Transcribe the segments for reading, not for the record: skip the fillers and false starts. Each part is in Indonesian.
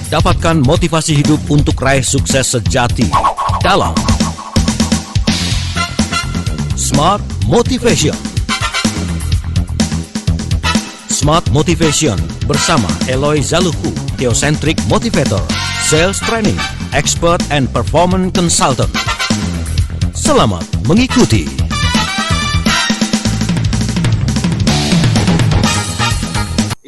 Dapatkan motivasi hidup untuk raih sukses sejati dalam Smart Motivation. Smart Motivation bersama Eloy Zaluku, Theocentric Motivator, Sales Training, Expert and Performance Consultant. Selamat mengikuti.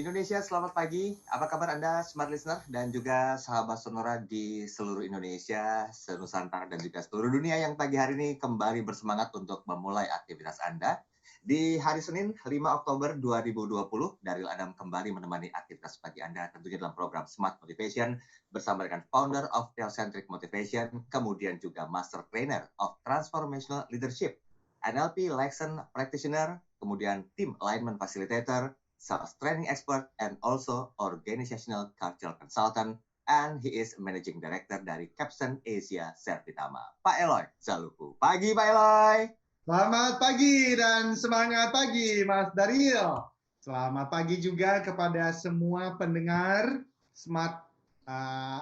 Indonesia, selamat pagi. Apa kabar Anda, Smart Listener, dan juga sahabat Sonora di seluruh Indonesia, senusantara, dan juga seluruh dunia yang pagi hari ini kembali bersemangat untuk memulai aktivitas Anda. Di hari Senin, 5 Oktober 2020, Daryl Adam kembali menemani aktivitas pagi Anda, tentunya dalam program Smart Motivation, bersama dengan founder of Theocentric Motivation, kemudian juga Master Trainer of Transformational Leadership, NLP Lesson Practitioner, kemudian Team Alignment Facilitator, Sales Training Expert, and also Organizational Cultural Consultant, and he is Managing Director dari Capson Asia Servitama. Pak Eloy Zaluku. Pagi Pak Eloy. Selamat pagi dan semangat pagi Mas Daryl. Selamat pagi juga kepada semua pendengar Smart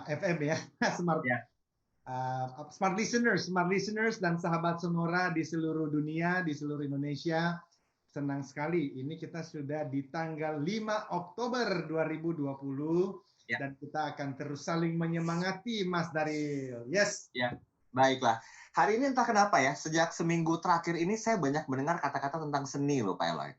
FM ya, Smart Listeners dan sahabat Sonora di seluruh dunia, di seluruh Indonesia. Senang sekali, ini kita sudah di tanggal 5 Oktober 2020 dan kita akan terus saling menyemangati Mas Daryl. Yes. Ya, baiklah. Hari ini entah kenapa ya, sejak seminggu terakhir ini saya banyak mendengar kata-kata tentang seni loh Pak Eloy.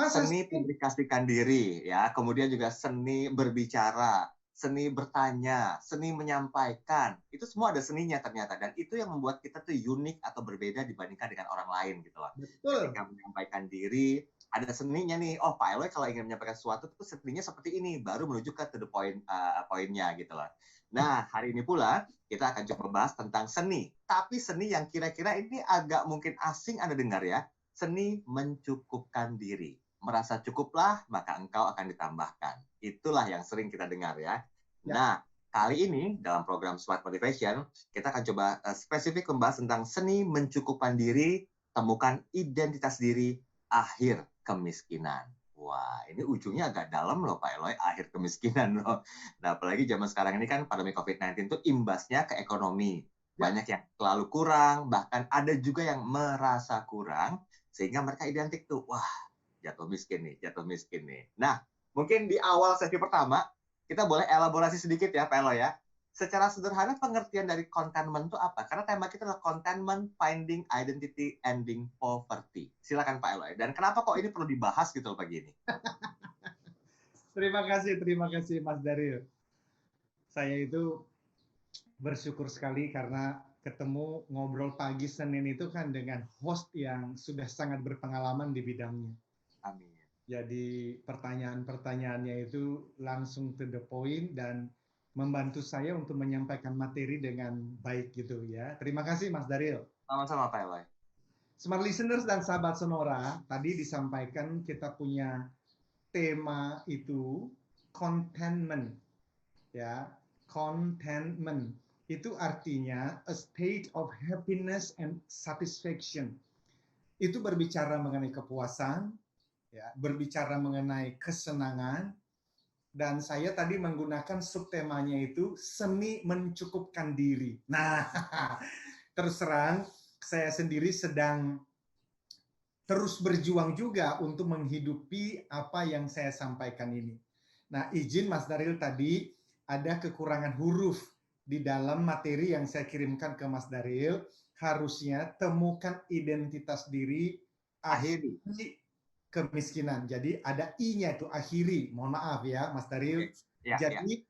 Seni publikasikan diri, ya, kemudian juga seni berbicara, seni bertanya, seni menyampaikan. Itu semua ada seninya ternyata, dan itu yang membuat kita tuh unik atau berbeda dibandingkan dengan orang lain gitu loh. Betul. Ketika menyampaikan diri, ada seninya nih. Oh, Pak Eloy kalau ingin menyampaikan sesuatu tuh seninya seperti ini, baru menuju ke to the point, poinnya gitu loh. Nah, hari ini pula kita akan coba bahas tentang seni. Tapi seni yang kira-kira ini agak mungkin asing Anda dengar ya. Seni mencukupkan diri. Merasa cukuplah, maka engkau akan ditambahkan. Itulah yang sering kita dengar ya. Nah, kali ini dalam program Smart Motivation, kita akan coba spesifik membahas tentang seni mencukupkan diri, temukan identitas diri, akhir kemiskinan. Wah, ini ujungnya agak dalam loh Pak Eloy, akhir kemiskinan loh. Nah, apalagi zaman sekarang ini kan pandemi COVID-19 itu imbasnya ke ekonomi. Banyak yang terlalu kurang, bahkan ada juga yang merasa kurang, sehingga mereka identik tuh, wah, jatuh miskin nih. Nah, mungkin di awal sesi pertama, kita boleh elaborasi sedikit ya Pak Eloy ya. Secara sederhana pengertian dari contentment itu apa? Karena tema kita adalah contentment, finding identity, ending poverty. Silakan Pak Eloy. Dan kenapa kok ini perlu dibahas gitu loh pagi ini? Terima kasih Mas Daryl. Saya itu bersyukur sekali karena ketemu ngobrol pagi Senin itu kan dengan host yang sudah sangat berpengalaman di bidangnya. Amin. Jadi pertanyaan-pertanyaannya itu langsung to the point dan membantu saya untuk menyampaikan materi dengan baik gitu ya. Terima kasih Mas Daryl. Sama-sama Pak Eloy. Smart Listeners dan sahabat Sonora, tadi disampaikan kita punya tema itu contentment. Ya, contentment. Itu artinya a state of happiness and satisfaction. Itu berbicara mengenai kepuasan, ya, berbicara mengenai kesenangan, dan saya tadi menggunakan subtemanya itu seni mencukupkan diri. Nah, terus terang saya sendiri sedang terus berjuang juga untuk menghidupi apa yang saya sampaikan ini. Nah, izin Mas Daryl tadi ada kekurangan huruf di dalam materi yang saya kirimkan ke Mas Daryl. Harusnya temukan identitas diri, akhiri kemiskinan. Jadi ada I-nya itu akhiri. Mohon maaf ya Mas Daryl. Jadi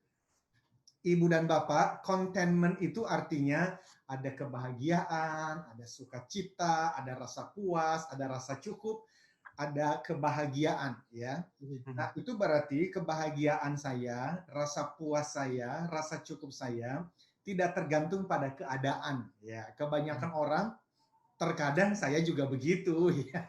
Ibu dan Bapak, contentment itu artinya ada kebahagiaan, ada sukacita, ada rasa puas, ada rasa cukup, ada kebahagiaan ya. Nah, itu berarti kebahagiaan saya, rasa puas saya, rasa cukup saya tidak tergantung pada keadaan ya. Kebanyakan orang terkadang saya juga begitu ya.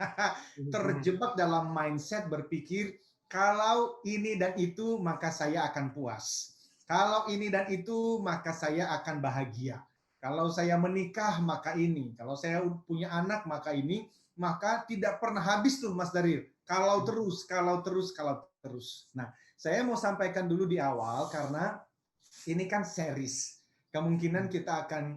Terjebak dalam mindset berpikir kalau ini dan itu maka saya akan puas. Kalau ini dan itu maka saya akan bahagia. Kalau saya menikah maka ini. Kalau saya punya anak maka ini. Maka tidak pernah habis tuh Mas Daryl. Kalau terus. Nah, saya mau sampaikan dulu di awal karena Ini kan series. Kemungkinan kita akan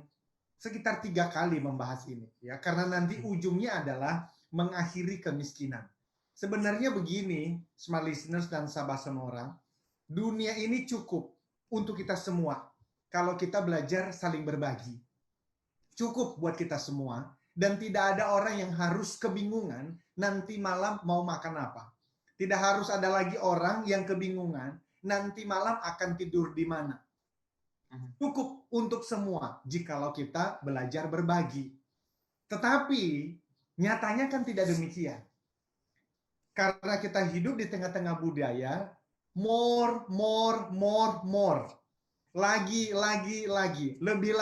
sekitar 3 kali membahas ini, ya, karena nanti ujungnya adalah mengakhiri kemiskinan. Sebenarnya begini, smart listeners dan sahabat Sonora, dunia ini cukup untuk kita semua kalau kita belajar saling berbagi. Cukup buat kita semua, dan tidak ada orang yang harus kebingungan nanti malam mau makan apa. Tidak harus ada lagi orang yang kebingungan nanti malam akan tidur di mana. Cukup untuk semua jikalau kita belajar berbagi. Tetapi nyatanya kan tidak demikian. Karena kita hidup di tengah-tengah budaya more. Lagi. Lebih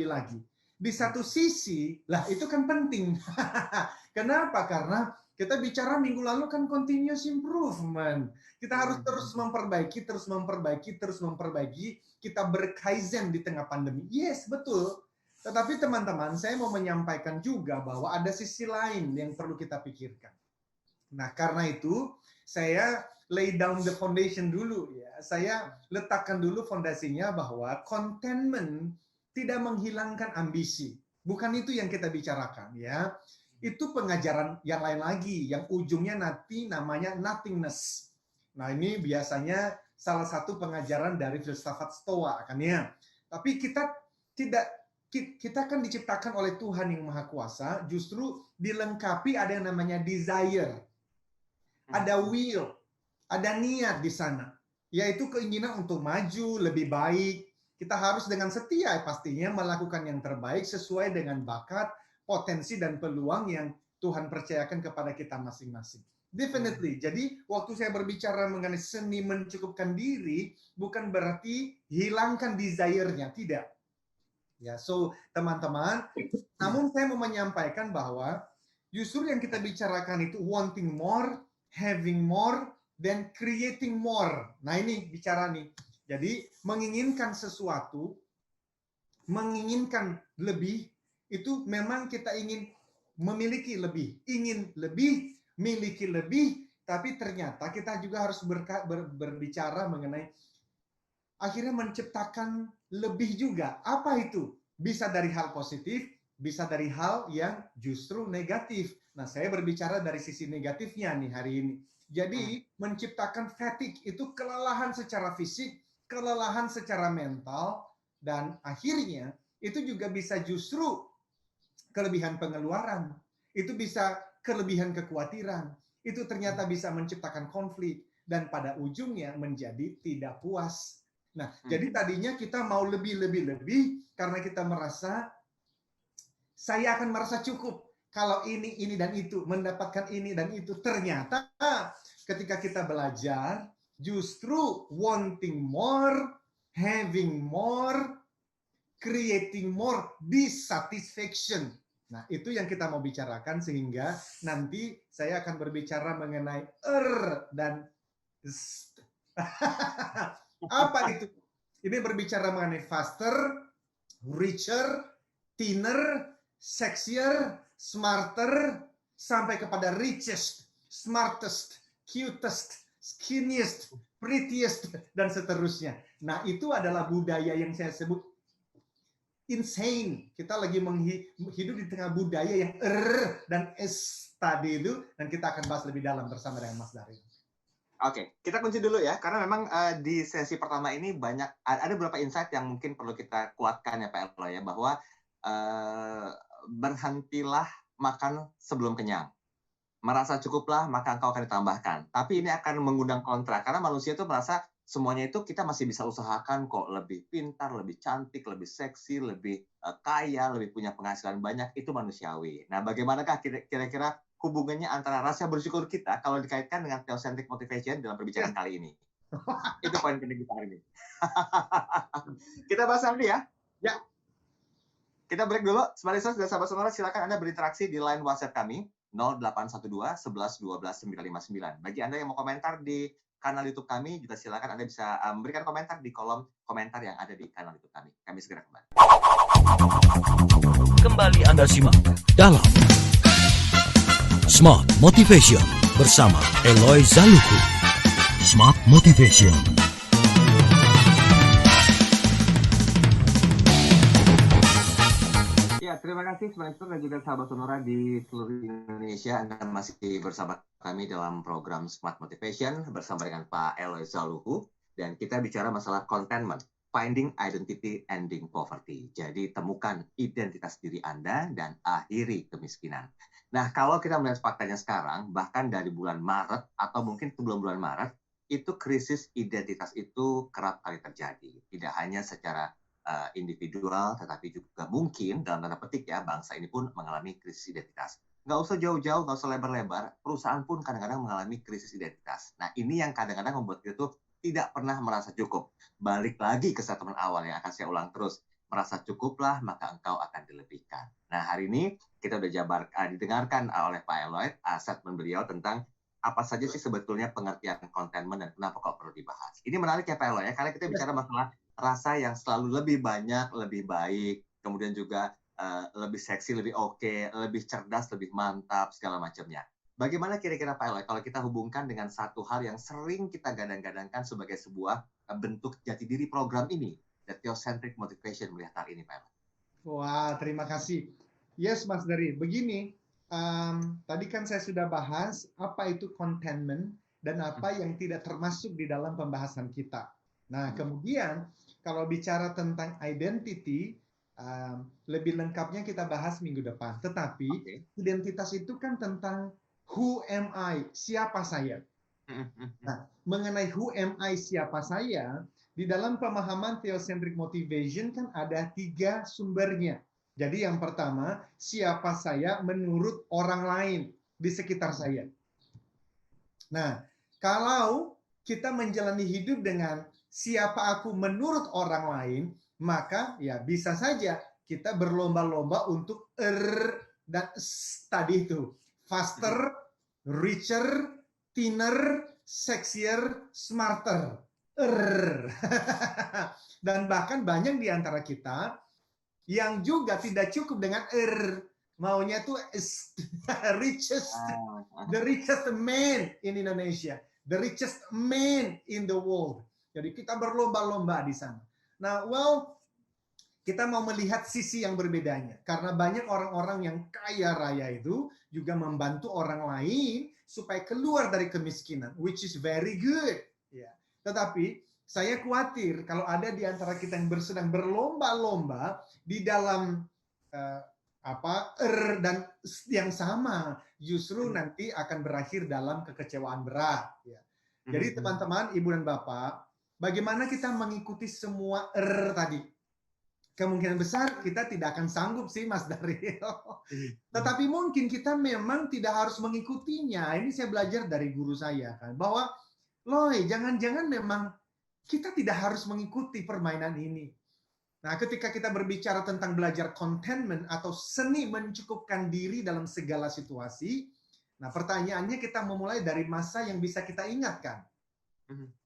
lagi. Di satu sisi, lah itu kan penting. Kenapa? Karena kita bicara minggu lalu kan continuous improvement. Kita harus terus memperbaiki. Kita berkaizen di tengah pandemi. Yes, betul. Tetapi teman-teman, saya mau menyampaikan juga bahwa ada sisi lain yang perlu kita pikirkan. Nah, karena itu saya lay down the foundation dulu ya. Saya letakkan dulu fondasinya bahwa contentment tidak menghilangkan ambisi. Bukan itu yang kita bicarakan ya. Itu pengajaran yang lain lagi yang ujungnya nanti namanya nothingness. Nah, ini biasanya salah satu pengajaran dari filsafat Stoa kan ya. Tapi kita kan diciptakan oleh Tuhan yang Maha Kuasa, justru dilengkapi ada yang namanya desire. Ada will, ada niat di sana. Yaitu keinginan untuk maju, lebih baik. Kita harus dengan setia pastinya melakukan yang terbaik sesuai dengan bakat, potensi, dan peluang yang Tuhan percayakan kepada kita masing-masing. Definitely. Jadi waktu saya berbicara mengenai seni mencukupkan diri, bukan berarti hilangkan desire-nya, tidak. Ya, so teman-teman, namun saya mau menyampaikan bahwa justru yang kita bicarakan itu wanting more, having more, dan creating more. Nah ini bicara nih. Jadi menginginkan sesuatu, menginginkan lebih, itu memang kita ingin memiliki lebih, ingin lebih, miliki lebih, tapi ternyata kita juga harus berbicara mengenai akhirnya menciptakan lebih juga. Apa itu? Bisa dari hal positif, bisa dari hal yang justru negatif. Nah, saya berbicara dari sisi negatifnya nih hari ini. Jadi, menciptakan fatigue itu kelelahan secara fisik, kelelahan secara mental, dan akhirnya itu juga bisa justru kelebihan pengeluaran. Itu bisa kelebihan kekhawatiran. Itu ternyata bisa menciptakan konflik dan pada ujungnya menjadi tidak puas. Nah, jadi tadinya kita mau lebih karena kita merasa saya akan merasa cukup kalau ini dan itu, mendapatkan ini dan itu. Ternyata ketika kita belajar justru wanting more, having more, creating more, dissatisfaction. Nah, itu yang kita mau bicarakan sehingga nanti saya akan berbicara mengenai dan apa itu? Ini berbicara mengenai faster, richer, thinner, sexier, smarter, sampai kepada richest, smartest, cutest, skinniest, prettiest, dan seterusnya. Nah, itu adalah budaya yang saya sebut insane. Kita lagi hidup di tengah budaya yang dan S tadi itu, dan kita akan bahas lebih dalam bersama dengan Mas Darin. Oke, kita kunci dulu ya, karena memang di sesi pertama ini ada beberapa insight yang mungkin perlu kita kuatkan ya Pak Elo ya, bahwa berhentilah makan sebelum kenyang. Merasa cukuplah, maka engkau akan ditambahkan. Tapi ini akan mengundang kontra, karena manusia itu merasa semuanya itu kita masih bisa usahakan kok, lebih pintar, lebih cantik, lebih seksi, lebih kaya, lebih punya penghasilan banyak, itu manusiawi. Nah, bagaimanakah kira-kira hubungannya antara rasa bersyukur kita kalau dikaitkan dengan theocentric motivation dalam perbicaraan kali ini? Itu poin penting kita hari ini. Kita bahas nanti ya. Ya. Kita break dulu. Smart listeners dan sahabat Sonora, silakan Anda berinteraksi di line WhatsApp kami 0812 11 12 959. Bagi Anda yang mau komentar di kanal YouTube kami, juga silakan Anda bisa memberikan komentar di kolom komentar yang ada di kanal YouTube kami. Kami segera kembali. Kembali Anda simak dalam Smart Motivation bersama Eloy Zaluku. Smart Motivation. Ya, terima kasih Spencer dan juga sahabat Sonora di seluruh Indonesia. Anda masih bersama kami dalam program Smart Motivation bersama dengan Pak Eloy Zaluhu. Dan kita bicara masalah contentment, finding identity, ending poverty. Jadi temukan identitas diri Anda dan akhiri kemiskinan. Nah, kalau kita melihat faktanya sekarang, bahkan dari bulan Maret atau mungkin sebelum bulan Maret, itu krisis identitas itu kerap kali terjadi. Tidak hanya secara individual, tetapi juga mungkin dalam tanda petik ya bangsa ini pun mengalami krisis identitas. Nggak usah jauh-jauh, nggak usah lebar-lebar, perusahaan pun kadang-kadang mengalami krisis identitas. Nah ini yang kadang-kadang membuat kita tuh tidak pernah merasa cukup. Balik lagi ke statement awal yang akan saya ulang terus, merasa cukuplah maka engkau akan dilebihkan. Nah hari ini kita udah didengarkan oleh Pak Eloy statement beliau tentang apa saja sih sebetulnya pengertian contentment dan kenapa kok perlu dibahas. Ini menarik ya Pak Eloy ya, karena kita bicara masalah rasa yang selalu lebih banyak, lebih baik, kemudian juga lebih seksi, lebih oke, lebih cerdas, lebih mantap, segala macamnya. Bagaimana kira-kira Pak Eloy kalau kita hubungkan dengan satu hal yang sering kita gadang-gadangkan sebagai sebuah bentuk jati diri program ini, the Theocentric Motivation melihat hal ini Pak Eloy? Wah, terima kasih. Yes, Mas Dari. Begini, tadi kan saya sudah bahas apa itu contentment dan apa yang tidak termasuk di dalam pembahasan kita. Nah, kemudian kalau bicara tentang identity, lebih lengkapnya kita bahas minggu depan. Tetapi identitas itu kan tentang who am I, siapa saya. Nah, mengenai who am I, siapa saya, di dalam pemahaman Theocentric Motivation kan ada 3 sumbernya. Jadi yang pertama, siapa saya menurut orang lain di sekitar saya. Nah, kalau kita menjalani hidup dengan siapa aku menurut orang lain, maka ya bisa saja kita berlomba-lomba untuk dan tadi itu. Faster, richer, thinner, sexier, smarter. Dan bahkan banyak di antara kita yang juga tidak cukup dengan maunya tuh the richest man in Indonesia, the richest man in the world. Jadi kita berlomba-lomba di sana. Nah, kita mau melihat sisi yang berbedanya karena banyak orang-orang yang kaya raya itu juga membantu orang lain supaya keluar dari kemiskinan, which is very good. Ya. Tetapi saya khawatir kalau ada di antara kita yang sedang berlomba-lomba di dalam dan yang sama, justru nanti akan berakhir dalam kekecewaan berat. Ya. Jadi teman-teman, ibu dan bapak, bagaimana kita mengikuti semua tadi? Kemungkinan besar kita tidak akan sanggup sih, Mas Daryl. Tetapi mungkin kita memang tidak harus mengikutinya. Ini saya belajar dari guru saya kan, bahwa Loy, jangan-jangan memang kita tidak harus mengikuti permainan ini. Nah, ketika kita berbicara tentang belajar contentment atau seni mencukupkan diri dalam segala situasi, nah pertanyaannya kita memulai dari masa yang bisa kita ingatkan.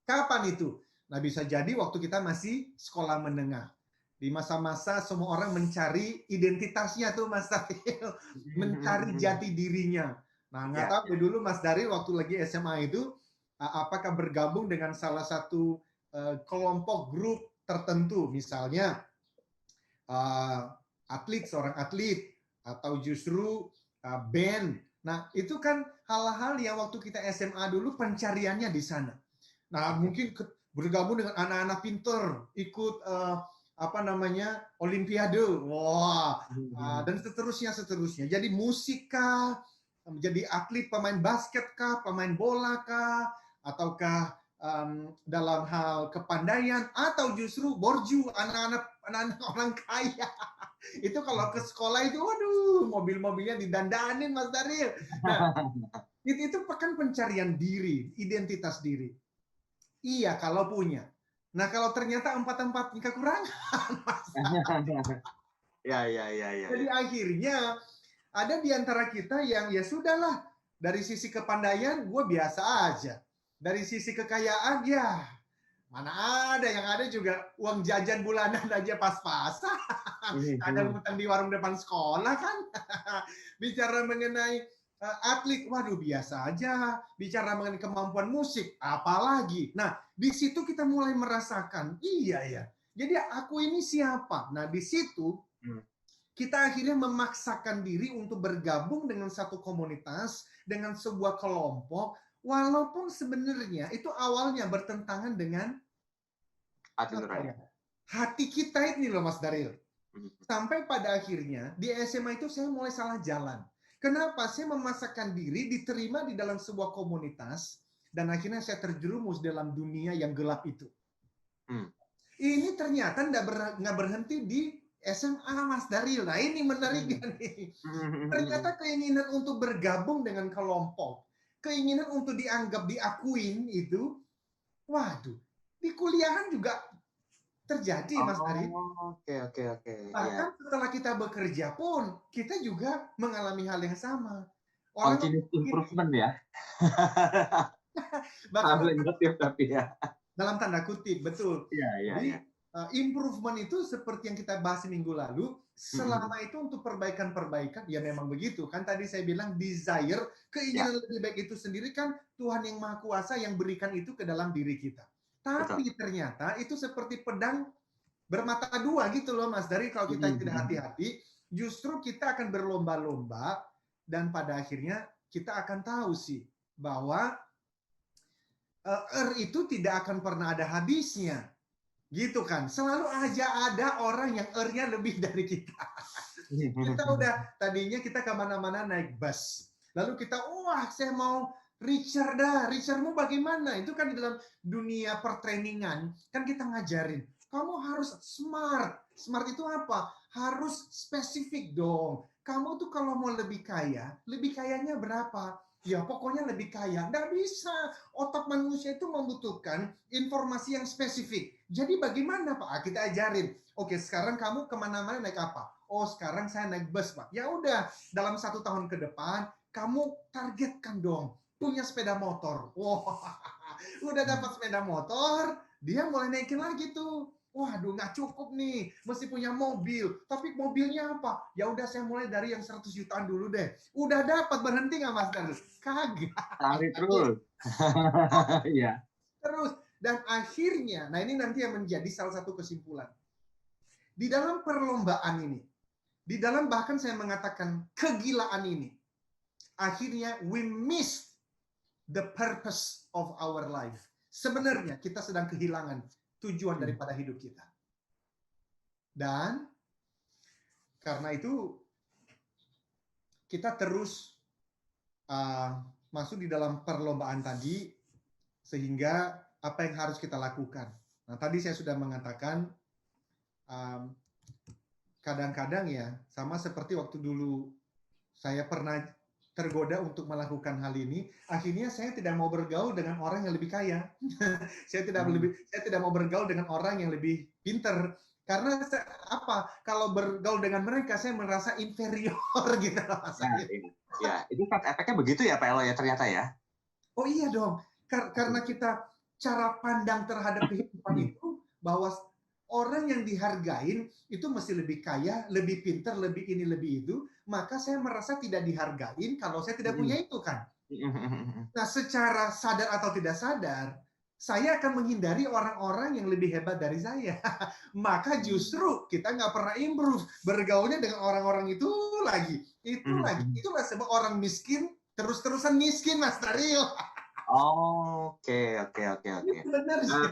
Kapan itu? Nah, bisa jadi waktu kita masih sekolah menengah. Di masa-masa semua orang mencari identitasnya tuh Mas Daryl, mencari jati dirinya. Nah, nggak tahu dulu Mas Daryl waktu lagi SMA itu, apakah bergabung dengan salah satu kelompok grup tertentu, misalnya atlet, seorang atlet, atau justru band. Nah, itu kan hal-hal yang waktu kita SMA dulu pencariannya di sana. Nah, mungkin bergabung dengan anak-anak pinter, ikut olimpiade, dan seterusnya. Jadi musik kah, menjadi atlet, pemain basket kah, pemain bola kah, ataukah dalam hal kepandaian, atau justru borju, anak-anak orang kaya. Itu kalau ke sekolah itu, waduh, mobil-mobilnya didandanin Mas Daryl. Nah, itu kan pencarian diri, identitas diri. Iya, kalau punya. Nah, kalau ternyata 4-4 kekurangan, Ya. Jadi akhirnya ada di antara kita yang ya sudahlah, dari sisi kepandaian gue biasa aja. Dari sisi kekayaan ya mana ada, yang ada juga uang jajan bulanan aja pas-pasan. Ada utang di warung depan sekolah kan. Bicara mengenai atlet, waduh biasa aja. Bicara mengenai kemampuan musik, apalagi. Nah, di situ kita mulai merasakan, iya ya. Jadi aku ini siapa? Nah, di situ kita akhirnya memaksakan diri untuk bergabung dengan satu komunitas, dengan sebuah kelompok, walaupun sebenarnya itu awalnya bertentangan dengan Hati apa nurani. ya? Hati kita ini loh Mas Daril. Mhm. Sampai pada akhirnya di SMA itu saya mulai salah jalan. Kenapa? Saya memaksakan diri diterima di dalam sebuah komunitas dan akhirnya saya terjerumus dalam dunia yang gelap itu. Hmm. Ini ternyata nggak berhenti di SMA Mas Daril. Nah ini menariknya nih. Ternyata keinginan untuk bergabung dengan kelompok, keinginan untuk dianggap diakuin itu, waduh, di kuliahan juga terjadi Mas Daril. Oke. Bahkan Ya. setelah kita bekerja pun, kita juga mengalami hal yang sama. Orang Continuous begini, improvement ya. bahkan Hal negatif tapi ya. dalam tanda kutip, betul. Iya. Jadi, improvement itu seperti yang kita bahas minggu lalu, selama itu untuk perbaikan-perbaikan, ya memang begitu. Kan tadi saya bilang desire, Ya, keinginan lebih baik itu sendiri kan Tuhan yang Maha Kuasa yang berikan itu ke dalam diri kita. betul. Tapi ternyata itu seperti pedang bermata dua gitu loh Mas. Dari kalau kita tidak hati-hati, justru kita akan berlomba-lomba dan pada akhirnya kita akan tahu sih bahwa itu tidak akan pernah ada habisnya. Gitu kan. Selalu aja ada orang yang nya lebih dari kita. Kita udah tadinya kita kemana-mana naik bus. Lalu kita, wah saya mau Richard dah. Richardmu bagaimana? Itu kan di dalam dunia pertrainingan. Kan kita ngajarin. Kamu harus smart. Smart itu apa? Harus spesifik dong. Kamu tuh kalau mau lebih kayanya berapa? Ya pokoknya lebih kaya. Nggak bisa. Otak manusia itu membutuhkan informasi yang spesifik. Jadi bagaimana Pak? Kita ajarin. Oke, sekarang kamu kemana-mana naik apa? Oh, sekarang saya naik bus, Pak. Ya udah, dalam 1 tahun ke depan, kamu targetkan dong punya sepeda motor. Wah, udah dapat sepeda motor, dia mulai naikin lagi tuh. Waduh, nggak cukup nih, mesti punya mobil. Tapi mobilnya apa? Ya udah, saya mulai dari yang 100 jutaan dulu deh. Udah dapat, berhenti nggak Mas Daniel? Kagak. Lari terus. Iya. Terus dan akhirnya, nah ini nanti yang menjadi salah satu kesimpulan. Di dalam perlombaan ini, di dalam bahkan saya mengatakan kegilaan ini, akhirnya we miss the purpose of our life. Sebenarnya kita sedang kehilangan tujuan daripada hidup kita. Dan karena itu kita terus masuk di dalam perlombaan tadi sehingga apa yang harus kita lakukan. Nah, tadi saya sudah mengatakan kadang-kadang ya sama seperti waktu dulu saya pernah tergoda untuk melakukan hal ini, akhirnya saya tidak mau bergaul dengan orang yang lebih kaya. saya tidak mau bergaul dengan orang yang lebih pinter karena apa? Kalau bergaul dengan mereka saya merasa inferior gitu loh. Ya, itu efeknya begitu ya Pak Elo ya ternyata ya. Oh iya dong. Karena kita cara pandang terhadap kehidupan itu bahwa orang yang dihargain itu mesti lebih kaya, lebih pintar, lebih ini, lebih itu, maka saya merasa tidak dihargain kalau saya tidak punya itu kan. Nah, secara sadar atau tidak sadar, saya akan menghindari orang-orang yang lebih hebat dari saya. Maka justru kita nggak pernah improve. Bergaulnya dengan orang-orang itu lagi. Itu lagi. Itulah sebab orang miskin terus-terusan miskin, Mas Daril. Oke. Benar sih.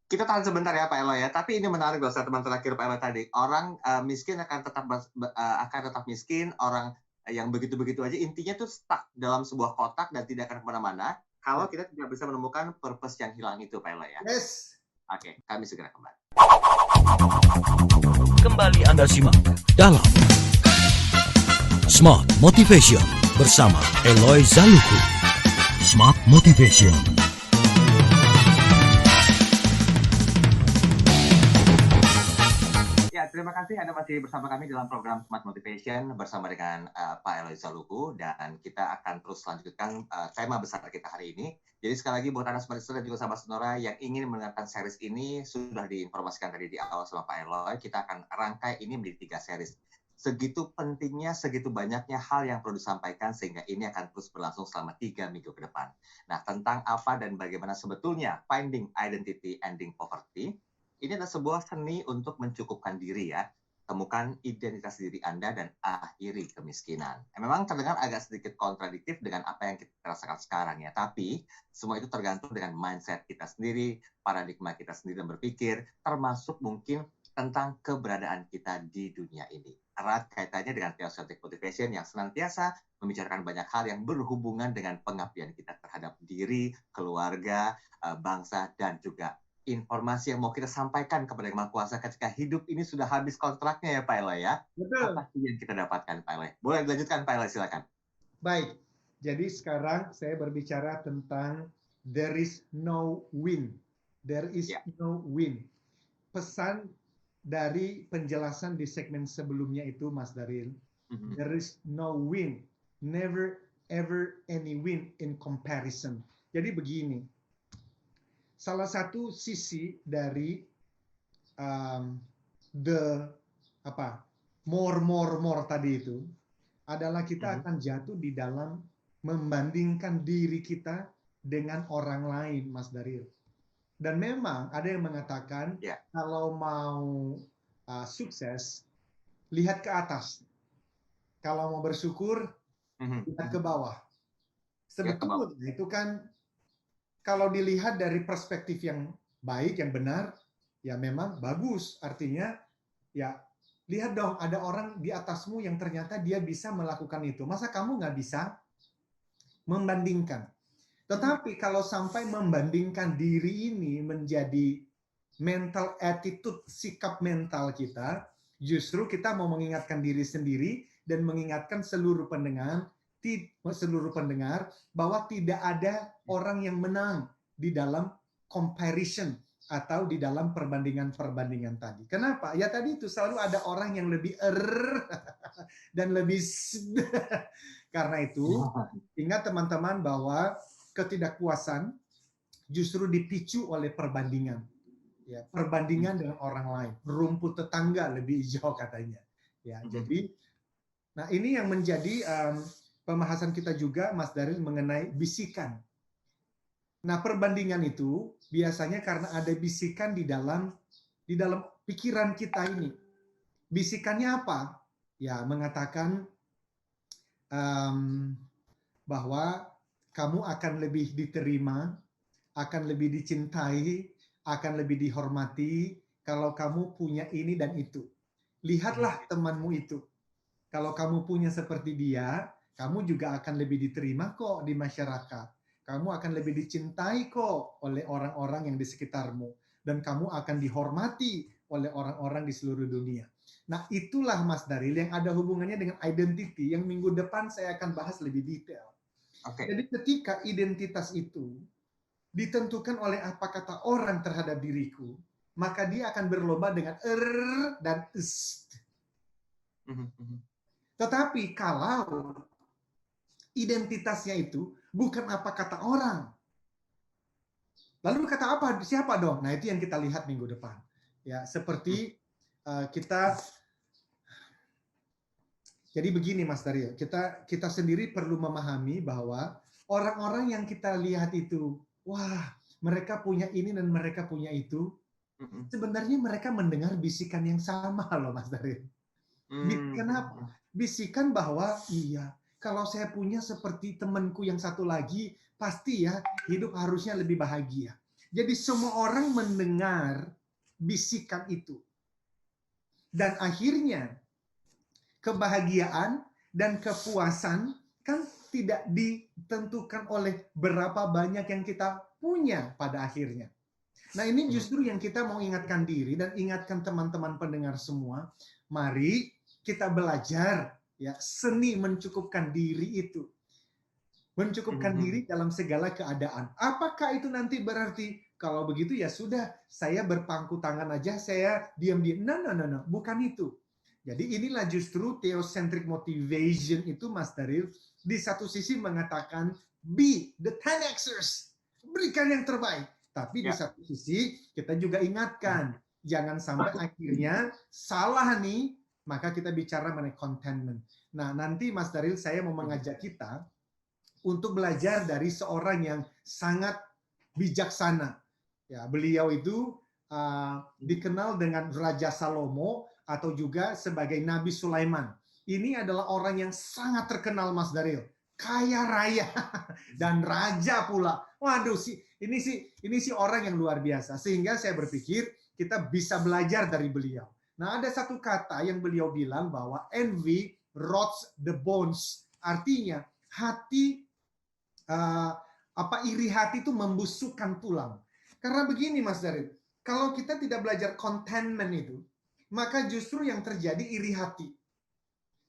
Kita tahan sebentar ya Pak Elo ya. Tapi ini menarik loh teman terakhir Pak Elo tadi. Orang miskin akan tetap miskin. Orang yang begitu-begitu aja intinya tuh stuck dalam sebuah kotak dan tidak akan kemana-mana. Kalau kita tidak bisa menemukan purpose yang hilang itu Pak Elo ya. Yes. Oke, kami segera kembali. Kembali Anda simak dalam Smart Motivation bersama Eloy Zaluku. Smart Motivation. Ya, terima kasih Anda masih bersama kami dalam program Smart Motivation bersama dengan Pak Eloy Zaluku dan kita akan terus lanjutkan tema besar kita hari ini. Jadi sekali lagi buat Anda Smart Listener dan juga sahabat Sonora yang ingin mendengarkan series ini sudah diinformasikan tadi di awal sama Pak Eloy, kita akan rangkai ini menjadi 3 series. Segitu pentingnya, segitu banyaknya hal yang perlu disampaikan sehingga ini akan terus berlangsung selama 3 minggu ke depan. Nah, tentang apa dan bagaimana sebetulnya Finding Identity Ending Poverty, ini adalah sebuah seni untuk mencukupkan diri ya. temukan identitas diri Anda dan akhiri kemiskinan. Memang terdengar agak sedikit kontradiktif dengan apa yang kita rasakan sekarang ya, tapi semua itu tergantung dengan mindset kita sendiri, paradigma kita sendiri dan berpikir, termasuk mungkin tentang keberadaan kita di dunia ini. Erat kaitannya dengan theocentric motivation yang senantiasa membicarakan banyak hal yang berhubungan dengan pengabdian kita terhadap diri, keluarga, bangsa, dan juga informasi yang mau kita sampaikan kepada Yang Maha Kuasa ketika hidup ini sudah habis kontraknya ya Pak Eloy ya. Betul. Apa sih yang kita dapatkan Pak Eloy? Boleh dilanjutkan Pak Eloy, silakan. Baik. Jadi sekarang saya berbicara tentang there is no win. There is no win. Pesan dari penjelasan di segmen sebelumnya itu Mas Daril, there is no win. Never ever any win in comparison. Jadi begini. Salah satu sisi dari more tadi itu adalah kita akan jatuh di dalam membandingkan diri kita dengan orang lain, Mas Daril. Dan memang ada yang mengatakan kalau mau sukses, lihat ke atas. Kalau mau bersyukur, lihat ke bawah. Sebetulnya itu kan kalau dilihat dari perspektif yang baik, yang benar, ya memang bagus. Artinya, ya lihat dong ada orang di atasmu yang ternyata dia bisa melakukan itu. Masa kamu nggak bisa membandingkan? Tetapi kalau sampai membandingkan diri ini menjadi mental attitude, sikap mental kita, justru kita mau mengingatkan diri sendiri dan mengingatkan seluruh pendengar bahwa tidak ada orang yang menang di dalam comparison atau di dalam perbandingan-perbandingan tadi. Kenapa? Ya tadi itu selalu ada orang yang lebih dan lebih karena itu ingat teman-teman bahwa ketidakpuasan justru dipicu oleh perbandingan. Ya, perbandingan dengan orang lain. Rumput tetangga lebih hijau katanya. Ya, jadi nah ini yang menjadi pembahasan kita juga, Mas Daril, mengenai bisikan. Nah, perbandingan itu biasanya karena ada bisikan di dalam pikiran kita ini. Bisikannya apa? Ya, mengatakan bahwa kamu akan lebih diterima, akan lebih dicintai, akan lebih dihormati kalau kamu punya ini dan itu. Lihatlah temanmu itu. Kalau kamu punya seperti dia, kamu juga akan lebih diterima kok di masyarakat. Kamu akan lebih dicintai kok oleh orang-orang yang di sekitarmu. Dan kamu akan dihormati oleh orang-orang di seluruh dunia. Nah, itulah Mas Daril yang ada hubungannya dengan identity yang minggu depan saya akan bahas lebih detail. Jadi ketika identitas itu ditentukan oleh apa kata orang terhadap diriku, maka dia akan berlomba dengan dan is. Tetapi kalau identitasnya itu bukan apa kata orang, lalu kata apa? Siapa dong? Nah itu yang kita lihat minggu depan. Ya seperti kita. Jadi begini Mas Daryo, kita sendiri perlu memahami bahwa orang-orang yang kita lihat itu, wah mereka punya ini dan mereka punya itu, sebenarnya mereka mendengar bisikan yang sama loh Mas Daryo. Bisikan apa? Bisikan bahwa iya, kalau saya punya seperti temanku yang satu lagi, pasti ya hidup harusnya lebih bahagia. Jadi semua orang mendengar bisikan itu. Dan akhirnya kebahagiaan dan kepuasan kan tidak ditentukan oleh berapa banyak yang kita punya pada akhirnya. Nah ini justru yang kita mau ingatkan diri dan ingatkan teman-teman pendengar semua. Mari kita belajar ya seni mencukupkan diri itu. Mencukupkan diri dalam segala keadaan. Apakah itu nanti berarti kalau begitu ya sudah saya berpangku tangan aja, saya diam-diam. No. Bukan itu. Jadi inilah justru theocentric motivation itu Mas Daril di satu sisi mengatakan be the 10xers, berikan yang terbaik. Tapi di satu sisi kita juga ingatkan jangan sampai akhirnya salah nih, maka kita bicara mengenai contentment. Nah, nanti Mas Daril saya mau mengajak kita untuk belajar dari seorang yang sangat bijaksana. Ya, beliau itu dikenal dengan Raja Salomo atau juga sebagai Nabi Sulaiman. Ini adalah orang yang sangat terkenal, Mas Daryl, kaya raya dan raja pula. Waduh, ini sih orang yang luar biasa. Sehingga saya berpikir kita bisa belajar dari beliau. Nah, ada satu kata yang beliau bilang bahwa envy rots the bones. Artinya hati iri hati itu membusukkan tulang. Karena begini, Mas Daryl, kalau kita tidak belajar contentment itu, maka justru yang terjadi iri hati.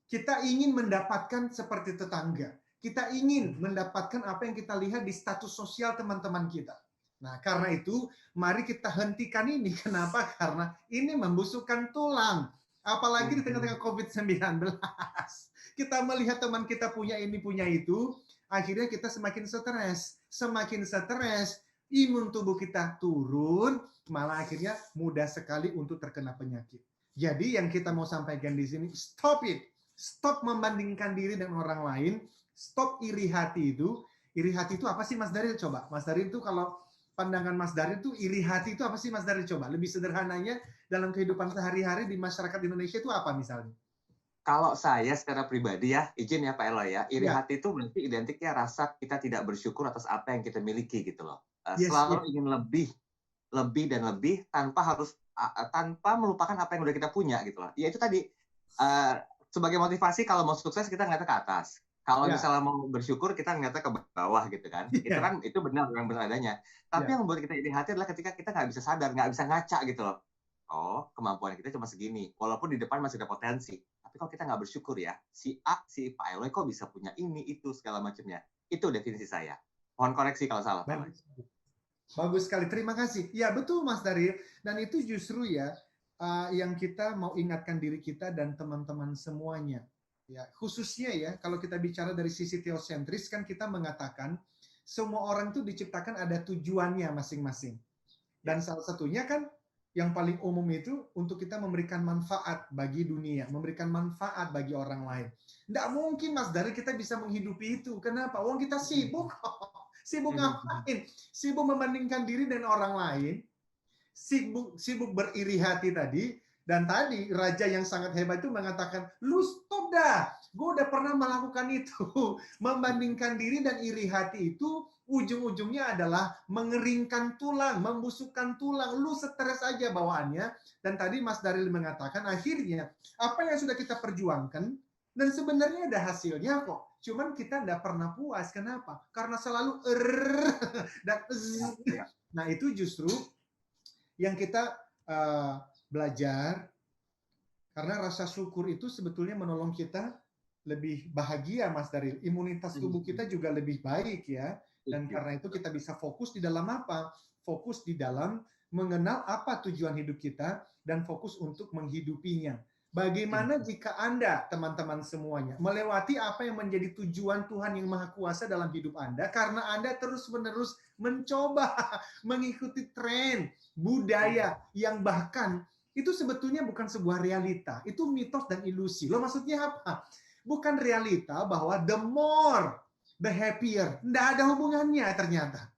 Kita ingin mendapatkan seperti tetangga. Kita ingin mendapatkan apa yang kita lihat di status sosial teman-teman kita. Nah, karena itu, mari kita hentikan ini. Kenapa? Karena ini membusukkan tulang. Apalagi di tengah-tengah COVID-19. Kita melihat teman kita punya ini, punya itu, akhirnya kita semakin stres. Semakin stres, imun tubuh kita turun, malah akhirnya mudah sekali untuk terkena penyakit. Jadi yang kita mau sampaikan di sini, stop it. Stop membandingkan diri dengan orang lain. Stop iri hati itu. Iri hati itu apa sih, Mas Daryl? Coba, Mas Daryl itu kalau pandangan Mas Daryl itu iri hati itu apa sih, Mas Daryl? Coba, lebih sederhananya dalam kehidupan sehari-hari di masyarakat Indonesia itu apa misalnya? Kalau saya secara pribadi ya, izin ya Pak Eloy ya, iri hati itu berarti identiknya rasa kita tidak bersyukur atas apa yang kita miliki gitu loh. Selalu ingin lebih dan lebih tanpa melupakan apa yang udah kita punya gitu loh. Ya itu tadi, sebagai motivasi kalau mau sukses kita ngeliatnya ke atas. Kalau misalnya mau bersyukur kita ngeliatnya ke bawah gitu kan. Itu benar yang benar adanya. Tapi yang membuat kita iri hati adalah ketika kita nggak bisa sadar, nggak bisa ngaca gitu loh. Oh, kemampuan kita cuma segini. Walaupun di depan masih ada potensi. Tapi kalau kita nggak bersyukur ya, si Pak Eloy kok bisa punya ini, itu, segala macamnya. Itu definisi saya. Mohon koreksi kalau salah. Bagus sekali, terima kasih. Ya betul Mas Daryl. Dan itu justru ya, yang kita mau ingatkan diri kita dan teman-teman semuanya. Ya, khususnya ya, kalau kita bicara dari sisi teosentris, kan kita mengatakan semua orang itu diciptakan ada tujuannya masing-masing. Dan salah satunya kan yang paling umum itu untuk kita memberikan manfaat bagi dunia, memberikan manfaat bagi orang lain. Nggak mungkin Mas Daryl kita bisa menghidupi itu. Kenapa? Wong kita sibuk. Sibuk ngapain? Sibuk membandingkan diri dengan orang lain. Sibuk beriri hati tadi. Dan tadi raja yang sangat hebat itu mengatakan, lu stop dah, gue udah pernah melakukan itu. Membandingkan diri dan iri hati itu ujung-ujungnya adalah mengeringkan tulang, membusukkan tulang. Lu stres aja bawaannya. Dan tadi Mas Daryl mengatakan akhirnya apa yang sudah kita perjuangkan dan sebenarnya ada hasilnya kok. Cuman kita nggak pernah puas. Kenapa? Karena selalu dan nah itu justru yang kita belajar, karena rasa syukur itu sebetulnya menolong kita lebih bahagia, Mas Daryl. Imunitas tubuh kita juga lebih baik ya. Dan karena itu kita bisa fokus di dalam apa? Fokus di dalam mengenal apa tujuan hidup kita dan fokus untuk menghidupinya. Bagaimana jika Anda, teman-teman semuanya, melewati apa yang menjadi tujuan Tuhan yang Maha Kuasa dalam hidup Anda karena Anda terus-menerus mencoba mengikuti tren budaya yang bahkan itu sebetulnya bukan sebuah realita, itu mitos dan ilusi. Loh maksudnya apa? Bukan realita bahwa the more, the happier. Nggak ada hubungannya ternyata.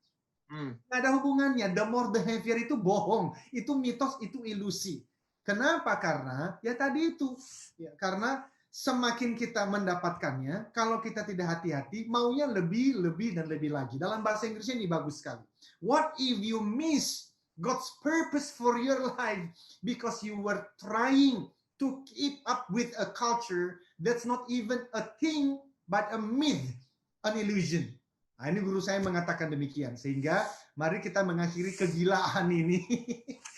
Nggak ada hubungannya. The more, the happier itu bohong. Itu mitos, itu ilusi. Kenapa? Karena, ya tadi itu. Ya, karena semakin kita mendapatkannya, kalau kita tidak hati-hati, maunya lebih, dan lebih lagi. Dalam bahasa Inggrisnya ini bagus sekali. What if you miss God's purpose for your life because you were trying to keep up with a culture that's not even a thing but a myth, an illusion. Nah, ini guru saya mengatakan demikian. Sehingga mari kita mengakhiri kegilaan ini.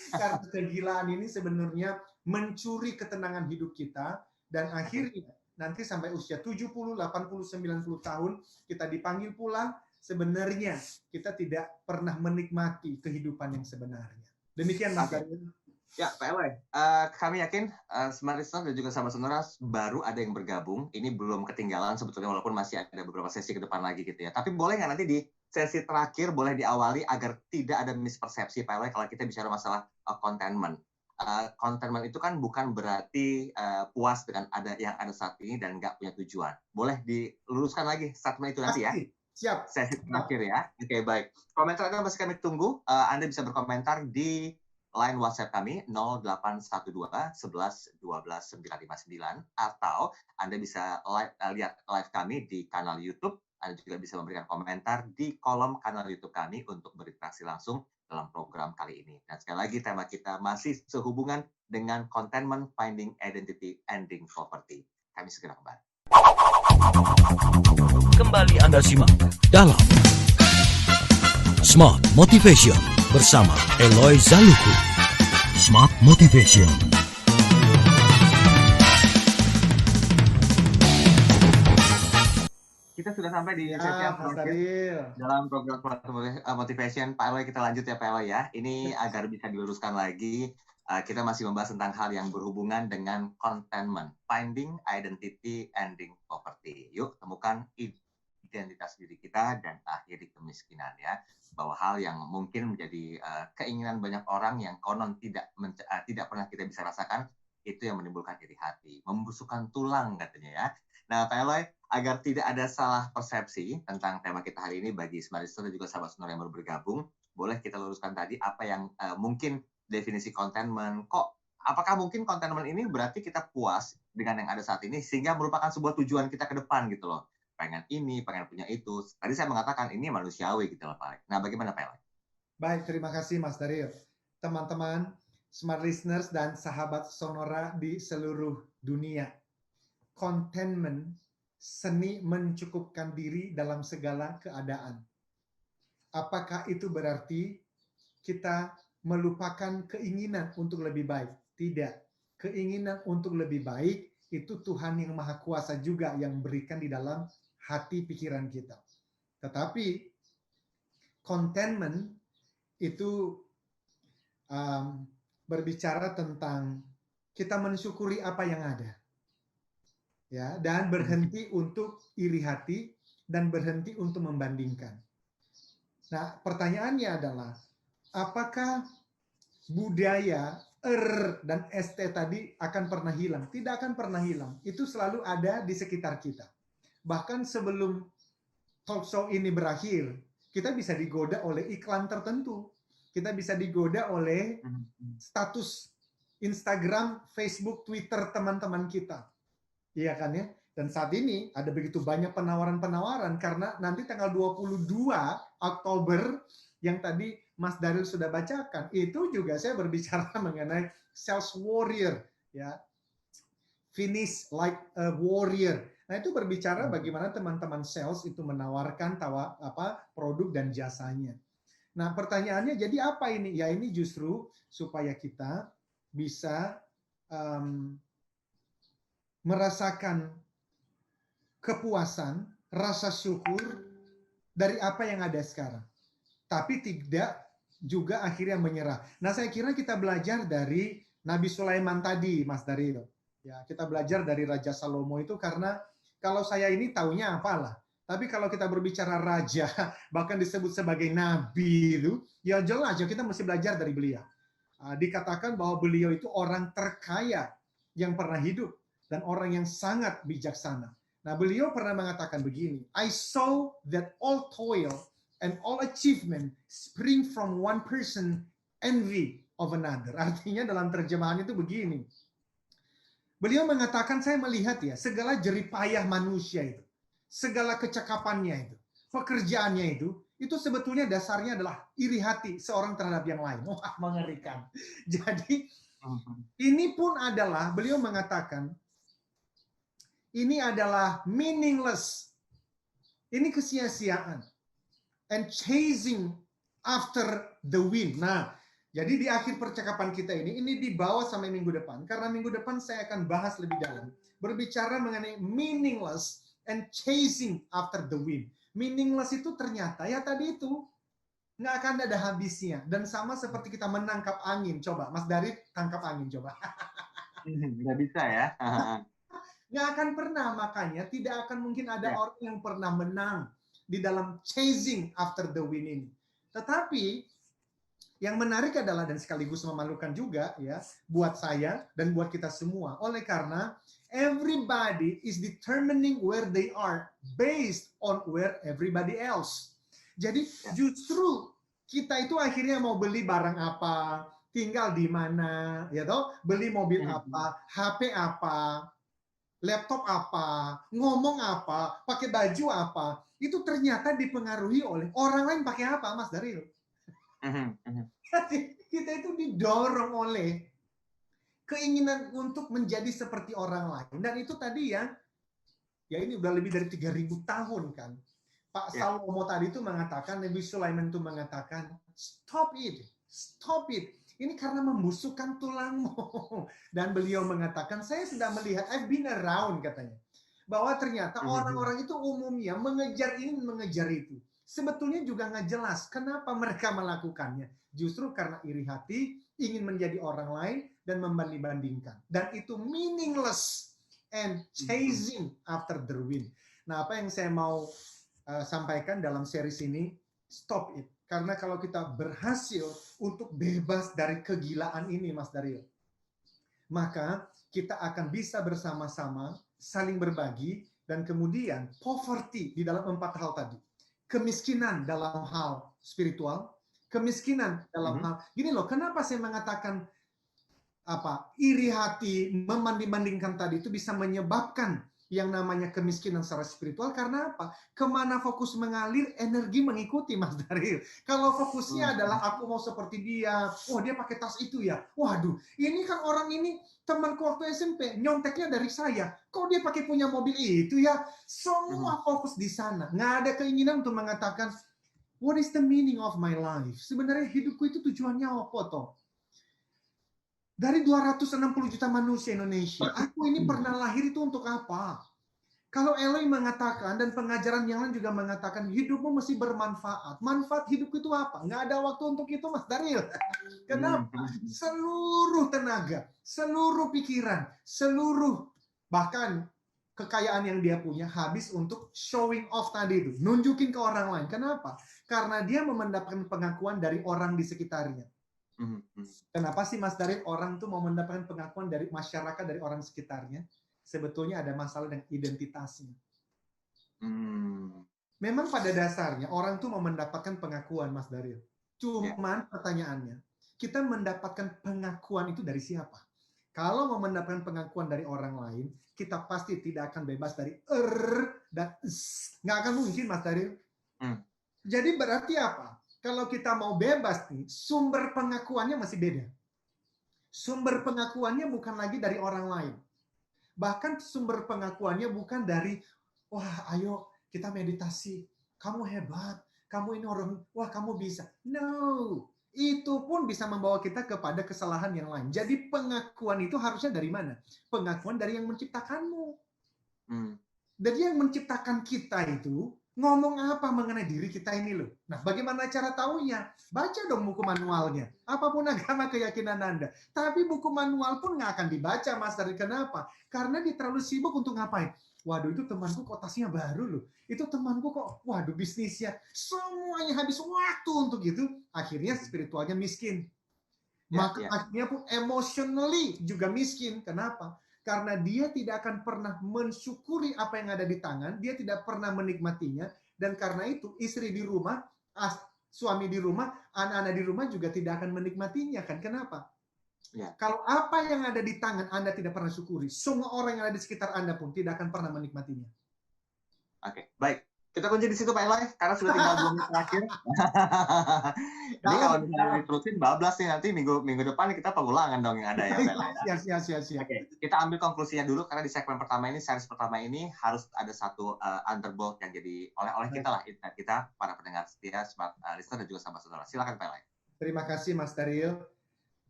Karena kegilaan ini sebenarnya mencuri ketenangan hidup kita dan akhirnya nanti sampai usia 70, 80, 90 tahun kita dipanggil pulang. Sebenarnya kita tidak pernah menikmati kehidupan yang sebenarnya. Demikian Mas Daryl. Ya, Pak Eloy, kami yakin Smart Listener dan juga sahabat Sonora baru ada yang bergabung. Ini belum ketinggalan sebetulnya walaupun masih ada beberapa sesi ke depan lagi gitu ya. Tapi boleh nggak nanti di sesi terakhir boleh diawali agar tidak ada mispersepsi Pak Eloy kalau kita bicara masalah contentment. Contentment itu kan bukan berarti puas dengan yang ada saat ini dan nggak punya tujuan. Boleh diluruskan lagi statement itu nanti ya? Siap. Sesi terakhir ya. Oke, baik. Komentar Anda masih kami tunggu. Anda bisa berkomentar di line WhatsApp kami 0812 11 12 959, atau Anda bisa lihat live kami di kanal YouTube. Anda juga bisa memberikan komentar di kolom kanal YouTube kami untuk berinteraksi langsung dalam program kali ini. Dan sekali lagi tema kita masih sehubungan dengan contentment, finding identity, ending poverty. Kami segera kembali. Kembali Anda simak dalam Smart Motivation bersama Eloy Zaluku. Smart Motivation. Kita sudah sampai di sesi Ya, yang Mas terakhir Daril. dalam program Motivation. Pak Eloy, kita lanjut ya Pak Eloy ya. Ini agar bisa diluruskan lagi, kita masih membahas tentang hal yang berhubungan dengan contentment, finding identity, ending poverty. Yuk temukan identitas diri kita dan akhiri kemiskinan ya. Bahwa hal yang mungkin menjadi keinginan banyak orang yang konon tidak pernah kita bisa rasakan, itu yang menimbulkan iri hati, membusukkan tulang katanya ya. Nah, Pak Eloy, agar tidak ada salah persepsi tentang tema kita hari ini bagi Smart Listener dan juga sahabat sonora yang baru bergabung, boleh kita luruskan tadi apa yang mungkin definisi contentment. Apakah mungkin contentment ini berarti kita puas dengan yang ada saat ini sehingga merupakan sebuah tujuan kita ke depan gitu loh. Pengen ini, pengen punya itu. Tadi saya mengatakan ini manusiawi gitu loh Pak. Nah, bagaimana Pak Eloy? Baik, terima kasih Mas Daril. Teman-teman, Smart Listeners dan sahabat sonora di seluruh dunia. Contentment, seni mencukupkan diri dalam segala keadaan. Apakah itu berarti kita melupakan keinginan untuk lebih baik? Tidak. Keinginan untuk lebih baik itu Tuhan yang Maha Kuasa juga yang berikan di dalam hati pikiran kita. Tetapi contentment itu berbicara tentang kita mensyukuri apa yang ada. Ya, dan berhenti untuk iri hati dan berhenti untuk membandingkan. Nah, pertanyaannya adalah apakah budaya dan ST tadi akan pernah hilang? Tidak akan pernah hilang. Itu selalu ada di sekitar kita. Bahkan sebelum talk show ini berakhir, kita bisa digoda oleh iklan tertentu. Kita bisa digoda oleh status Instagram, Facebook, Twitter teman-teman kita. Iya kan ya? Dan saat ini ada begitu banyak penawaran-penawaran karena nanti tanggal 22 Oktober yang tadi Mas Daril sudah bacakan, itu juga saya berbicara mengenai sales warrior, ya. Finish like a warrior. Nah, itu berbicara bagaimana teman-teman sales itu menawarkan produk dan jasanya. Nah, pertanyaannya jadi apa ini? Ya ini justru supaya kita bisa merasakan kepuasan, rasa syukur dari apa yang ada sekarang. Tapi tidak juga akhirnya menyerah. Nah, saya kira kita belajar dari Nabi Sulaiman tadi, Mas Daril. Ya, kita belajar dari Raja Salomo itu karena kalau saya ini taunya apalah. Tapi kalau kita berbicara raja, bahkan disebut sebagai nabi itu, ya jelas ya kita mesti belajar dari beliau. Dikatakan bahwa beliau itu orang terkaya yang pernah hidup dan orang yang sangat bijaksana. Nah, beliau pernah mengatakan begini, I saw that all toil and all achievement spring from one person, envy of another. Artinya dalam terjemahan itu begini. Beliau mengatakan, saya melihat ya, segala jeripayah manusia itu, segala kecakapannya itu, pekerjaannya itu sebetulnya dasarnya adalah iri hati seorang terhadap yang lain. Wah, mengerikan. Jadi, ini pun adalah, beliau mengatakan, ini adalah meaningless. Ini kesia-siaan. And chasing after the wind. Nah, jadi di akhir percakapan kita ini dibawa sampai minggu depan. Karena minggu depan saya akan bahas lebih dalam. Berbicara mengenai meaningless and chasing after the wind. Meaningless itu ternyata ya tadi itu. Nggak akan ada habisnya. Dan sama seperti kita menangkap angin. Coba, Mas Dari tangkap angin coba. Nggak bisa ya. Nggak akan pernah, makanya tidak akan mungkin ada orang yang pernah menang di dalam chasing after the wind ini. Tetapi yang menarik adalah dan sekaligus memalukan juga ya buat saya dan buat kita semua. Oleh karena everybody is determining where they are based on where everybody else. Jadi justru kita itu akhirnya mau beli barang apa, tinggal di mana, ya toh, beli mobil apa, HP apa, laptop apa, ngomong apa, pakai baju apa, itu ternyata dipengaruhi oleh orang lain pakai apa, Mas Daryl. Jadi kita itu didorong oleh keinginan untuk menjadi seperti orang lain. Dan itu tadi ya ini udah lebih dari 3.000 tahun kan. Pak Salomo tadi itu mengatakan, Nabi Sulaiman itu mengatakan, stop it. Ini karena membusukkan tulangmu. Dan beliau mengatakan, saya sudah melihat, I've been around katanya. Bahwa ternyata orang-orang itu umumnya mengejar ini, mengejar itu. Sebetulnya juga nggak jelas kenapa mereka melakukannya. Justru karena iri hati, ingin menjadi orang lain, dan membanding-bandingkan. Dan itu meaningless and chasing after the wind. Nah, apa yang saya mau sampaikan dalam series ini, stop it. Karena kalau kita berhasil untuk bebas dari kegilaan ini, Mas Daryl, maka kita akan bisa bersama-sama saling berbagi, dan kemudian poverty di dalam 4 hal tadi. Kemiskinan dalam hal spiritual, kemiskinan dalam hal, gini loh, kenapa saya mengatakan iri hati, membanding-bandingkan tadi itu bisa menyebabkan yang namanya kemiskinan secara spiritual. Karena apa? Kemana fokus mengalir, energi mengikuti, Mas Daryl. Kalau fokusnya adalah aku mau seperti dia, dia pakai tas itu ya, waduh, ini kan orang ini temanku waktu SMP, nyonteknya dari saya, kok dia pakai punya mobil itu ya, semua fokus di sana. Nggak ada keinginan untuk mengatakan, what is the meaning of my life? Sebenarnya hidupku itu tujuannya apa toh? Dari 260 juta manusia Indonesia, aku ini pernah lahir itu untuk apa? Kalau Eloy mengatakan, dan pengajaran yang lain juga mengatakan, hidupmu mesti bermanfaat. Manfaat hidupku itu apa? Nggak ada waktu untuk itu, Mas Daryl. Kenapa? Seluruh tenaga, seluruh pikiran, seluruh bahkan kekayaan yang dia punya habis untuk showing off tadi itu. Nunjukin ke orang lain. Kenapa? Karena dia mendapatkan pengakuan dari orang di sekitarnya. Kenapa sih, Mas Daryl, orang tuh mau mendapatkan pengakuan dari masyarakat, dari orang sekitarnya? Sebetulnya ada masalah dengan identitasnya. Memang pada dasarnya orang tuh mau mendapatkan pengakuan, Mas Daryl. Cuman pertanyaannya, kita mendapatkan pengakuan itu dari siapa? Kalau mau mendapatkan pengakuan dari orang lain, kita pasti tidak akan bebas dari dan nggak akan mungkin, Mas Daryl. Jadi berarti apa? Kalau kita mau bebas nih, sumber pengakuannya masih beda. Sumber pengakuannya bukan lagi dari orang lain. Bahkan sumber pengakuannya bukan dari, wah ayo kita meditasi, kamu hebat, kamu ini orang, wah kamu bisa. No, itu pun bisa membawa kita kepada kesalahan yang lain. Jadi pengakuan itu harusnya dari mana? Pengakuan dari yang menciptakanmu. Jadi yang menciptakan kita itu ngomong apa mengenai diri kita ini loh. Nah, bagaimana cara taunya? Baca dong buku manualnya. Apapun agama keyakinan Anda. Tapi buku manual pun nggak akan dibaca, Mas. Dari kenapa? Karena dia terlalu sibuk untuk ngapain? Waduh, itu temanku kok tasnya baru loh. Itu temanku kok, waduh bisnisnya. Semuanya habis waktu untuk itu. Akhirnya spiritualnya miskin. Maka akhirnya pun emotionally juga miskin. Kenapa? Karena dia tidak akan pernah mensyukuri apa yang ada di tangan, dia tidak pernah menikmatinya, dan karena itu istri di rumah, suami di rumah, anak-anak di rumah juga tidak akan menikmatinya kan? Kenapa? Kalau apa yang ada di tangan Anda tidak pernah syukuri, semua orang yang ada di sekitar Anda pun tidak akan pernah menikmatinya. Oke, baik. Kita kunci di situ Pak Eloy, karena sudah tinggal 2 menit terakhir. Ini kalau misalnya diterusin bablas nih, nanti minggu depan kita pengulangan dong yang ada ya Pak Eloy. Siap. Oke, kita ambil konklusinya dulu, karena di segmen pertama ini, series pertama ini harus ada satu underbolt yang jadi oleh kita lah, kita para pendengar setia, smart listener dan juga sahabat sonora. Silakan Pak Eloy. Terima kasih Mas Daryl,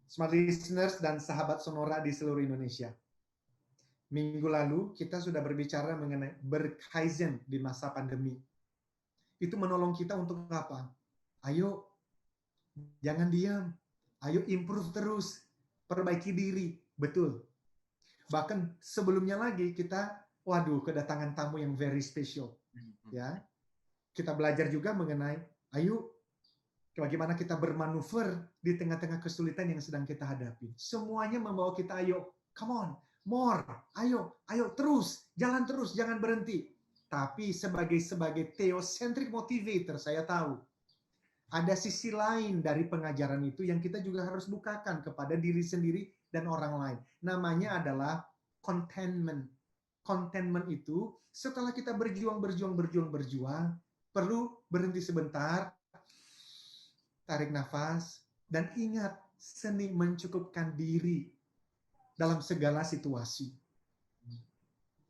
smart listeners dan sahabat sonora di seluruh Indonesia. Minggu lalu kita sudah berbicara mengenai berkaizen di masa pandemi. Itu menolong kita untuk apa? Ayo, jangan diam. Ayo improve terus. Perbaiki diri. Betul. Bahkan sebelumnya lagi kita, kedatangan tamu yang very special. Ya, kita belajar juga mengenai, ayo, bagaimana kita bermanuver di tengah-tengah kesulitan yang sedang kita hadapi. Semuanya membawa kita, ayo, come on. More, ayo terus, jalan terus, jangan berhenti. Tapi sebagai theocentric motivator, saya tahu ada sisi lain dari pengajaran itu yang kita juga harus bukakan kepada diri sendiri dan orang lain. Namanya adalah contentment. Contentment itu setelah kita berjuang, perlu berhenti sebentar, tarik nafas, dan ingat seni mencukupkan diri dalam segala situasi.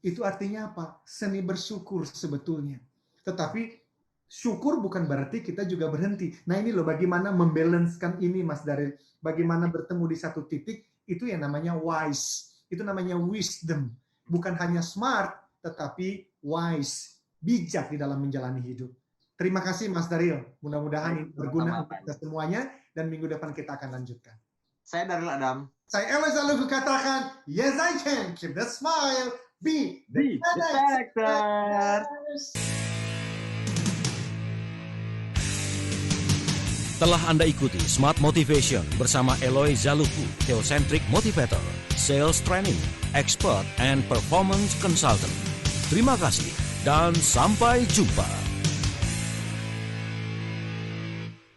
Itu artinya apa? Seni bersyukur sebetulnya. Tetapi syukur bukan berarti kita juga berhenti. Nah ini loh bagaimana membalancekan ini Mas Daryl. Bagaimana bertemu di satu titik, itu yang namanya wise. Itu namanya wisdom. Bukan hanya smart, tetapi wise. Bijak di dalam menjalani hidup. Terima kasih Mas Daryl. Mudah-mudahan ini berguna untuk kita semuanya. Dan minggu depan kita akan lanjutkan. Saya Daryl Adam. Saya Ella selalu katakan, yes I can. Keep the smile. Be the character. Telah Anda ikuti Smart Motivation bersama Eloy Zaluku, Theocentric Motivator, Sales Training, Expert and Performance Consultant. Terima kasih dan sampai jumpa.